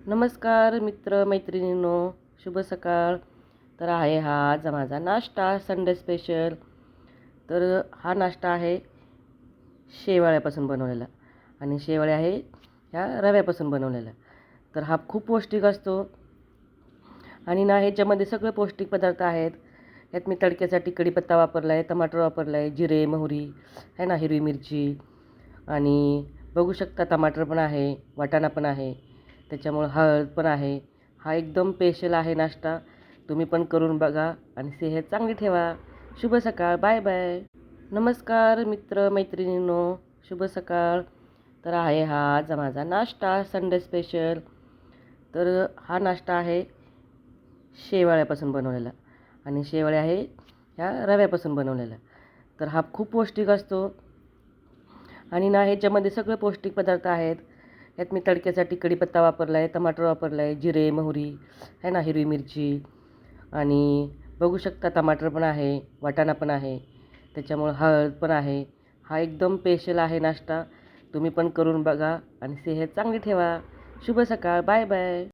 नमस्कार मित्र मैत्रिणींनो, शुभ सकाळ. तर आहे हा आज माझा नाश्ता संडे स्पेशल. तर हा नाश्ता आहे शेवाळ्यापासून बनवलेला आणि शेवाळ्या आहे ह्या रव्यापासून बनवलेला. तर हा खूप पौष्टिक असतो आणि ह्याच्यामध्ये सगळे पौष्टिक पदार्थ आहेत. यात मी तडक्यासाठी कढीपत्ता वापरला आहे, टमाटर वापरला आहे, जिरे मोहरी आहे ना, हिरवी मिरची आणि बघू शकता टमाटर पण आहे, वाटाणा पण आहे, त्याच्यामुळं हळद पण आहे. हा एकदम स्पेशल आहे नाश्ता. तुम्ही पण करून बघा आणि सेहत चांगली ठेवा. शुभ सकाळ. Bye bye. नमस्कार मित्र मैत्रिणींनो, शुभ सकाळ. तर आहे हा आज माझा नाश्ता संडे स्पेशल. तर हा नाश्ता आहे शेवाळ्यापासून बनवलेला आणि शेवाळ्या आहे ह्या रव्यापासून बनवलेला. तर हा खूप पौष्टिक असतो आणि ह्याच्यामध्ये सगळे पौष्टिक पदार्थ आहेत. यात मी तडक्यासाठी कढीपत्ता वापरला आहे, टमाटर वापरला आहे, जिरे मोहरी आहे ना, हिरवी मिरची आणि बघू शकता टमाटर पण आहे, वाटाणा पण आहे, त्याच्यामुळं हळद पण आहे. हा एकदम स्पेशल आहे नाश्ता. तुम्ही पण करून बघा आणि सेहत चांगली ठेवा. शुभ सकाळ. Bye bye.